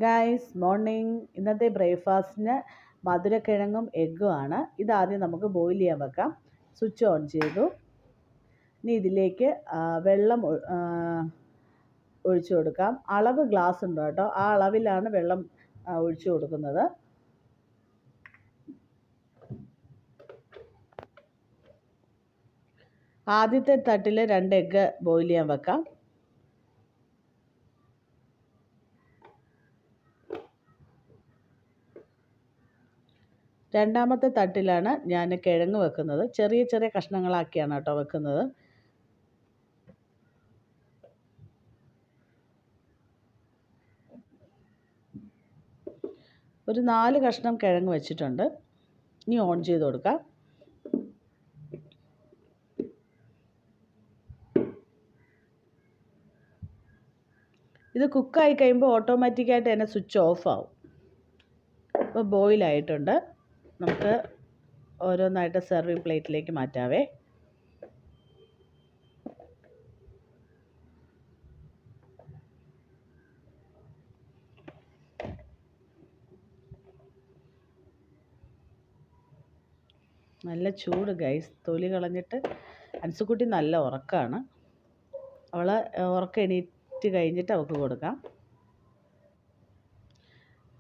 Guys morning. ഇന്നത്തെ ബ്രേക്ക്ഫാസ്റ്റിന് മധുരക്കിഴങ്ങും എഗ്ഗും ആണ്. ഇതാദ്യം നമുക്ക് ബോയിൽ ചെയ്യാൻ വെക്കാം. സ്വിച്ച് ഓൺ ചെയ്തു. ഇനി ഇതിലേക്ക് വെള്ളം ഒഴിച്ചു കൊടുക്കാം. അളവ് ഗ്ലാസ് ഉണ്ട് കേട്ടോ, ആ അളവിലാണ് വെള്ളം ഒഴിച്ചു കൊടുക്കുന്നത്. ആദ്യത്തെ തട്ടിൽ 2 എഗ്ഗ് ബോയിൽ ചെയ്യാൻ വെക്കാം. രണ്ടാമത്തെ തട്ടിലാണ് ഞാൻ കിഴങ്ങ് വെക്കുന്നത്. ചെറിയ ചെറിയ കഷ്ണങ്ങളാക്കിയാണ് കേട്ടോ വെക്കുന്നത്. ഒരു 4 കഷ്ണം കിഴങ്ങ് വെച്ചിട്ടുണ്ട്. ഇനി ഓൺ ചെയ്ത് കൊടുക്കാം. ഇത് കുക്കായി കഴിയുമ്പോൾ ഓട്ടോമാറ്റിക്കായിട്ട് തന്നെ സ്വിച്ച് ഓഫ് ആവും. ഇപ്പോൾ ബോയിലായിട്ടുണ്ട്. നമുക്ക് ഓരോന്നായിട്ട് സെർവിങ് പ്ലേറ്റിലേക്ക് മാറ്റാവേ. നല്ല ചൂട് ഗൈസ്. തൊലി കളഞ്ഞിട്ട് അൻസുക്കുട്ടി നല്ല ഉറക്കമാണ്. അവളെ ഉറക്കം എണീറ്റ് കഴിഞ്ഞിട്ട് അവൾക്ക് കൊടുക്കാം.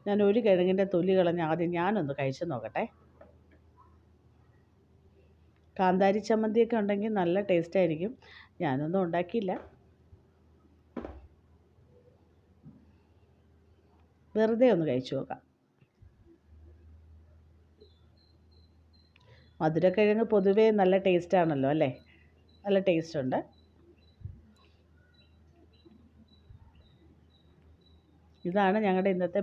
ഞാൻ ഒരു കിഴങ്ങിൻ്റെ തൊലി കളഞ്ഞ് ആദ്യം ഞാനൊന്ന് കഴിച്ച് നോക്കട്ടെ. കാന്താരി ചമ്മന്തിയൊക്കെ ഉണ്ടെങ്കിൽ നല്ല ടേസ്റ്റായിരിക്കും. ഞാനൊന്നും ഉണ്ടാക്കിയില്ല, വെറുതെ ഒന്ന് കഴിച്ചു നോക്കാം. മധുരക്കിഴങ്ങ് പൊതുവേ നല്ല ടേസ്റ്റാണല്ലോ അല്ലേ? നല്ല ടേസ്റ്റുണ്ട്. ഇതാണ് ഞങ്ങളുടെ ഇന്നത്തെ